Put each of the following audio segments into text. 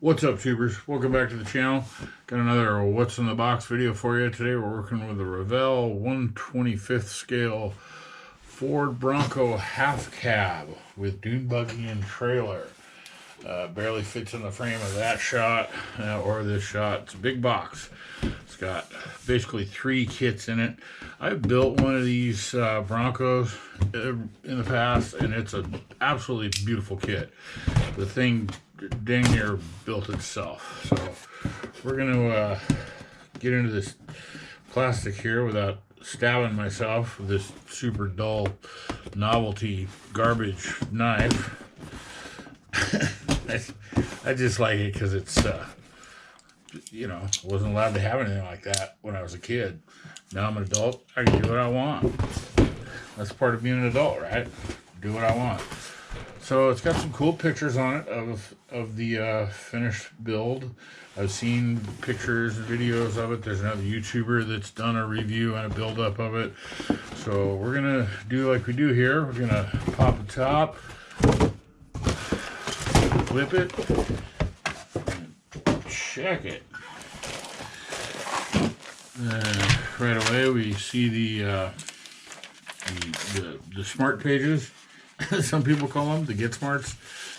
What's up, tubers? Welcome back to the channel. Got another What's in the Box video for you. Today we're working with a Revell 1/25th scale Ford Bronco half cab with dune buggy and trailer. Barely fits in the frame of that shot or this shot. It's a big box. It's got basically 3 kits in it. I've built one of these Broncos in the past, and it's an absolutely beautiful kit. The thing dang near built itself. So we're going to get into this plastic here without stabbing myself with this super dull novelty garbage knife. I just like it because it's, wasn't allowed to have anything like that when I was a kid. Now I'm an adult. I can do what I want. That's part of being an adult, right? Do what I want. So it's got some cool pictures on it of the finished build. I've seen pictures and videos of it. There's another YouTuber that's done a review and a build-up of it. So we're going to do like we do here. We're going to pop the top, flip it, and check it. Right away we see the smart pages. Some people call them the Get Smarts.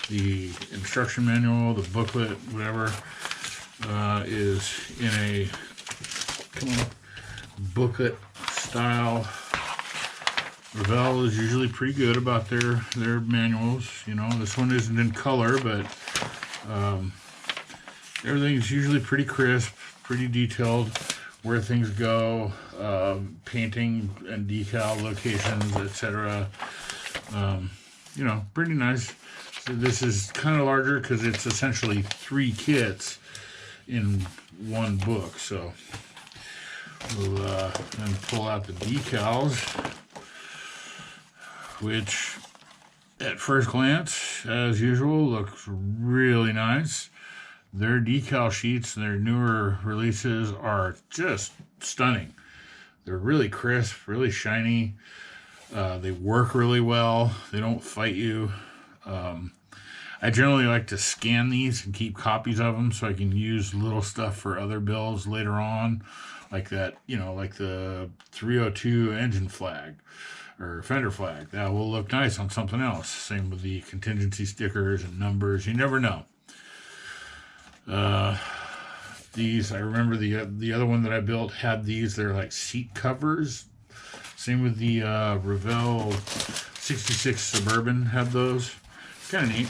The instruction manual, the booklet, whatever, is in a booklet style. Revell is usually pretty good about their manuals. You know, this one isn't in color, but everything's usually pretty crisp, pretty detailed. Where things go, painting and decal locations, etc. Pretty nice. So this is kind of larger because it's essentially 3 kits in one book. So we'll then pull out the decals, which at first glance, as usual, looks really nice. Their decal sheets, their newer releases are just stunning. They're really crisp, really shiny. They work really well. They don't fight you. I generally like to scan these and keep copies of them so I can use little stuff for other builds later on, like that, like the 302 engine flag or fender flag. That will look nice on something else. Same with the contingency stickers and numbers. You never know. These, I remember the other one that I built had these. They're like seat covers. Same with the Revell 66 Suburban had those. Kind of neat.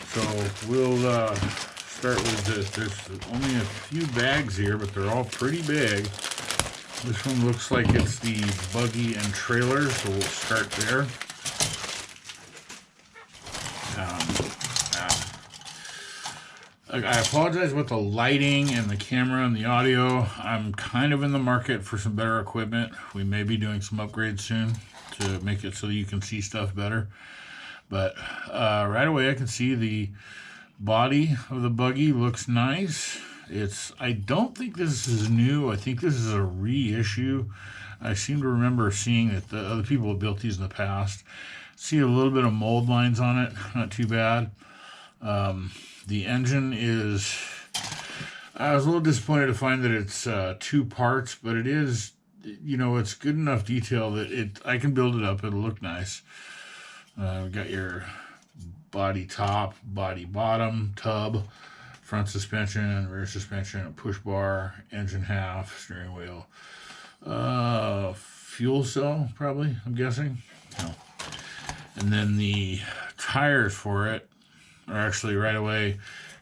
So we'll start with this. There's only a few bags here, but they're all pretty big. This one looks like it's the buggy and trailer, so we'll start there. I apologize with the lighting and the camera and the audio. I'm kind of in the market for some better equipment. We may be doing some upgrades soon to make it so you can see stuff better. But right away I can see the body of the buggy looks nice. I don't think this is new. I think this is a reissue. I seem to remember seeing that the other people have built these in the past. See a little bit of mold lines on it. Not too bad. The engine is, I was a little disappointed to find that it's 2 parts, but it is, it's good enough detail that I can build it up. It'll look nice. We got your body top, body bottom, tub, front suspension, rear suspension, a push bar, engine half, steering wheel, fuel cell, probably, I'm guessing. No. And then the tires for it are actually right away.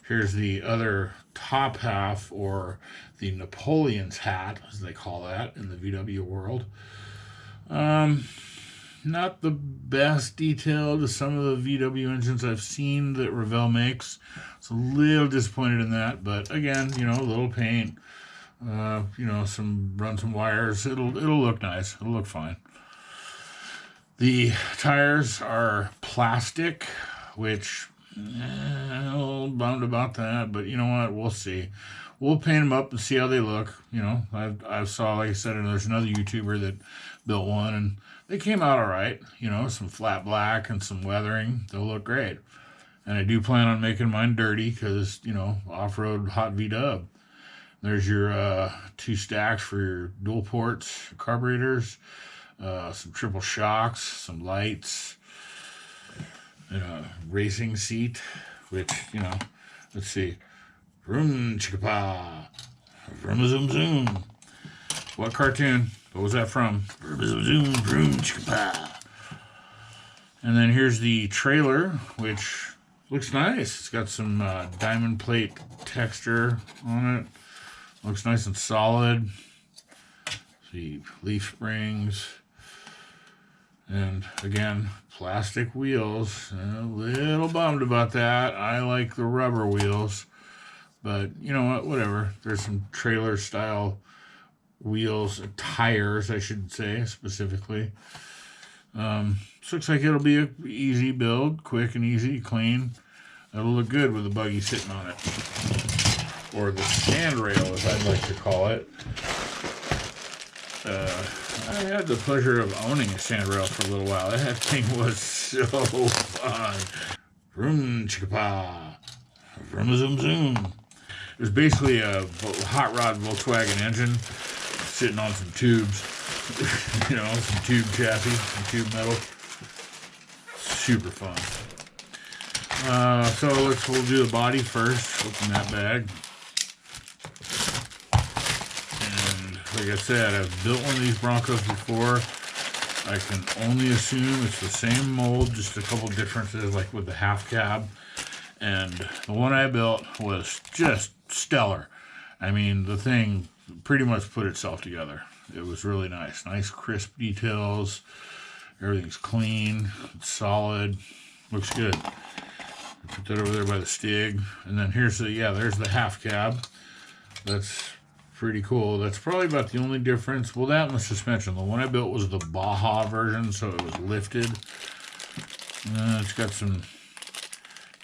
Here's the other top half, or the Napoleon's hat, as they call that in the VW world. Not the best detail to some of the VW engines I've seen that Revell makes. So a little disappointed in that, but again, a little paint, run some wires. It'll look nice. It'll look fine. The tires are plastic, which a little bummed about that, but you know what? We'll see. We'll paint them up and see how they look. I saw, like I said, there's another YouTuber that built one, and they came out all right. Some flat black and some weathering. They'll look great. And I do plan on making mine dirty because, you know, off-road hot V-dub. There's your 2 stacks for your dual ports, carburetors, some triple shocks, some lights, and a racing seat, which, you know, let's see. Vroom chicka vroom zoom zoom. What cartoon? What was that from? Vroom zoom zoom, vroom chicka. And then here's the trailer, which looks nice. It's got some diamond plate texture on it. Looks nice and solid. See, leaf springs. And again, plastic wheels. A little bummed about that. I like the rubber wheels. But you know what? Whatever. There's some trailer style wheels, tires, I should say, specifically. This looks like it'll be an easy build, quick and easy, clean. It'll look good with the buggy sitting on it. Or the stand rail, as I'd like to call it. I had the pleasure of owning a stand rail for a little while. That thing was so fun. Vroom chicka vroom zoom zoom. It was basically a hot rod Volkswagen engine sitting on some tubes. You know, some tube chassis, some tube metal. Super fun. So we'll do the body first. Open that bag. And like I said, I've built one of these Broncos before. I can only assume it's the same mold, just a couple differences, like with the half cab. And the one I built was just stellar. I mean, the thing pretty much put itself together. It was really nice. Nice crisp details. Everything's clean. It's solid. Looks good. Put that over there by the Stig. And then here's there's the half cab. That's pretty cool. That's probably about the only difference. Well, that and the suspension. The one I built was the Baja version, so it was lifted. It's got some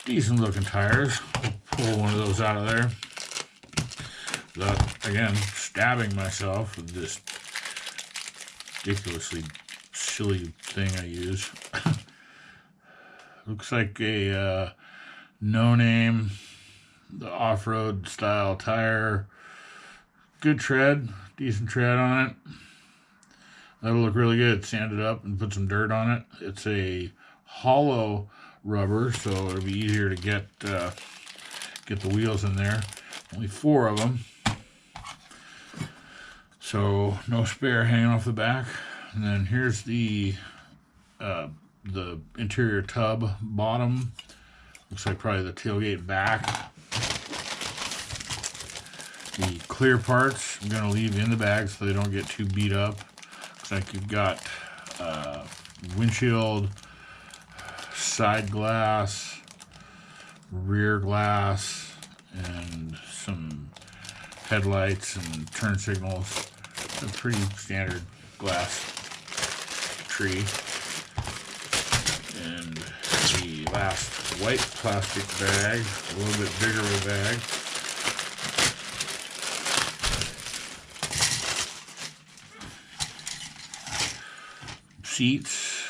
decent looking tires. I'll pull one of those out of there. Without, again, stabbing myself with this ridiculously silly thing I use. Looks like a no-name, the off-road style tire. Good tread, decent tread on it. That'll look really good. Sand it up and put some dirt on it. It's a hollow rubber, so it'll be easier to get the wheels in there. Only 4 of them. So no spare hanging off the back. And then here's the interior tub bottom. Looks like probably the tailgate back. The clear parts I'm going to leave in the bag so they don't get too beat up. Looks like you've got windshield, side glass, rear glass, and some headlights and turn signals. A pretty standard glass tree. And the last white plastic bag, a little bit bigger of a bag. Seats,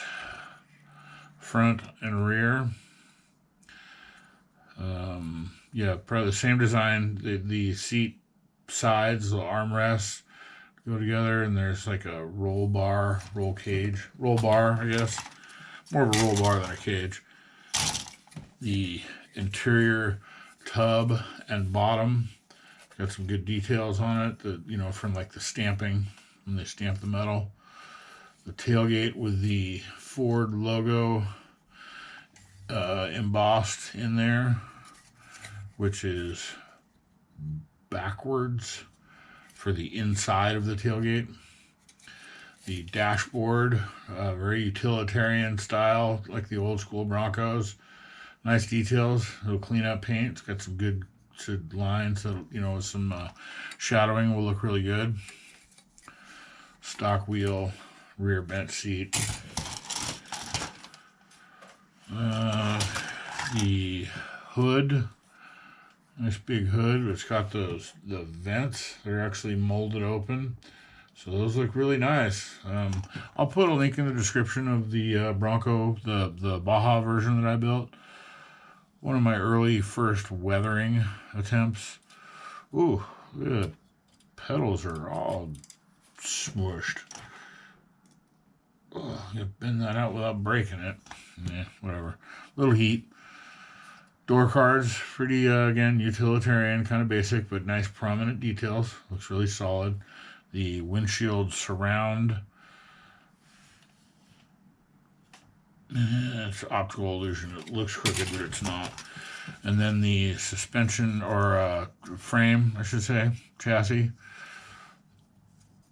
front and rear. Yeah, probably the same design. The seat sides, the armrests go together, and there's like a roll bar, roll bar, I guess. More of a roll bar than a cage. The interior tub and bottom got some good details on it. From like the stamping when they stamp the metal. The tailgate with the Ford logo embossed in there, which is backwards for the inside of the tailgate. The dashboard, very utilitarian style, like the old school Broncos. Nice details. It'll clean up paint. It's got some good lines that, some shadowing will look really good. Stock wheel, rear bench seat. The hood, nice big hood. It's got the vents. They're actually molded open. So those look really nice. I'll put a link in the description of the Bronco, the Baja version that I built. one of my early first weathering attempts. Ooh, the pedals are all smushed. Oh, you bend that out without breaking it. Yeah, whatever. Little heat. Door cards, pretty, again, utilitarian, kind of basic, but nice prominent details. Looks really solid. The windshield surround. It's optical illusion. It looks crooked, but it's not. And then the suspension, or frame, I should say, chassis.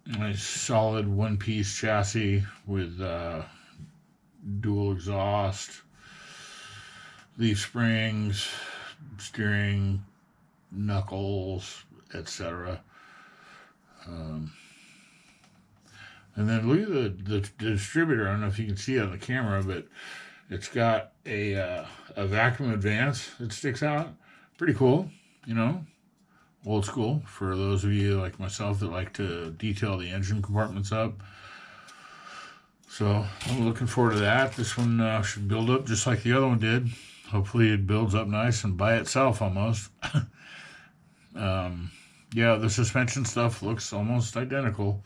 Nice solid one-piece chassis with dual exhaust, leaf springs, steering, knuckles, etc. And then look at the distributor. I don't know if you can see it on the camera, but it's got a vacuum advance that sticks out. Pretty cool, you know, old school for those of you like myself that like to detail the engine compartments up. So I'm looking forward to that. This one should build up just like the other one did. Hopefully it builds up nice and by itself almost. Yeah, the suspension stuff looks almost identical.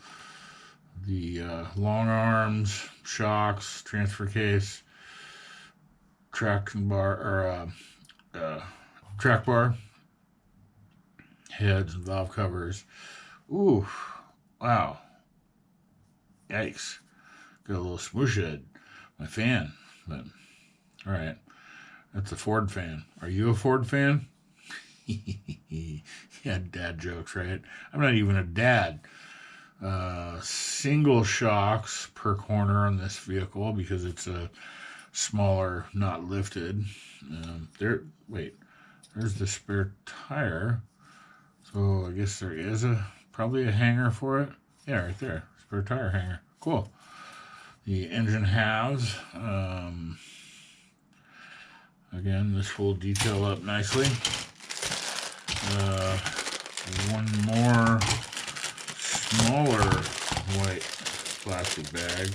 The long arms, shocks, transfer case, traction bar, or track bar, heads and valve covers. Ooh, wow. Yikes. Got a little smoosh head. My fan. But, all right. That's a Ford fan. Are you a Ford fan? Yeah, dad jokes, right? I'm not even a dad. Single shocks per corner on this vehicle because it's a smaller, not lifted. There's the spare tire. So I guess there is probably a hanger for it. Yeah, right there, spare tire hanger. Cool. The engine halves. Again, this will detail up nicely. One more smaller white plastic bag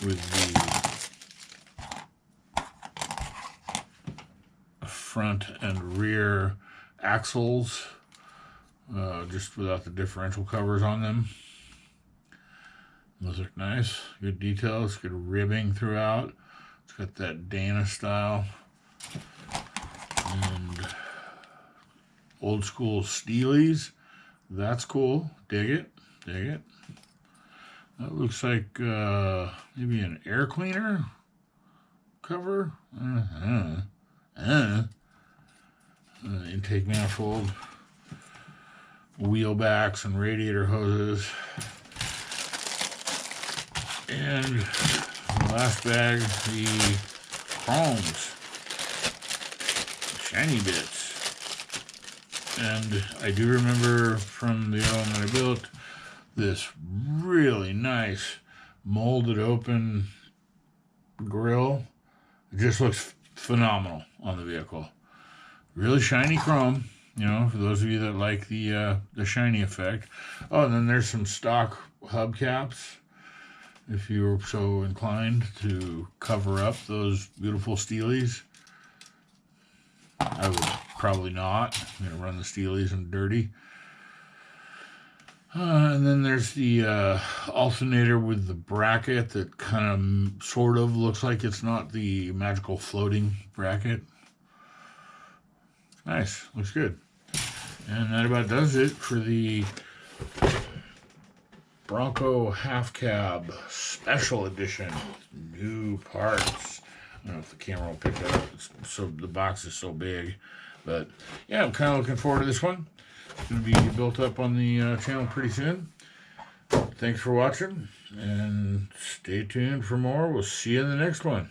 with the front and rear axles, just without the differential covers on them. Those look nice. Good details, good ribbing throughout. It's got that Dana style. And old school Steelies. That's cool. Dig it. Dig it. That looks like maybe an air cleaner cover. Intake manifold. Wheel backs and radiator hoses. And the last bag, the chromes. Shiny bits. And I do remember from the other one that I built, this really nice molded open grill. It just looks phenomenal on the vehicle. Really shiny chrome, you know, for those of you that like the shiny effect. Oh, and then there's some stock hubcaps, if you're so inclined to cover up those beautiful Steelies. I would probably not. I'm going to run the Steelies in dirty. And then there's the alternator with the bracket that kind of sort of looks like it's not the magical floating bracket. Nice. Looks good. And that about does it for the Bronco Half Cab Special Edition. New parts. I don't know if the camera will pick it up. The box is so big. But yeah, I'm kind of looking forward to this one. It's going to be built up on the channel pretty soon. Thanks for watching, and stay tuned for more. We'll see you in the next one.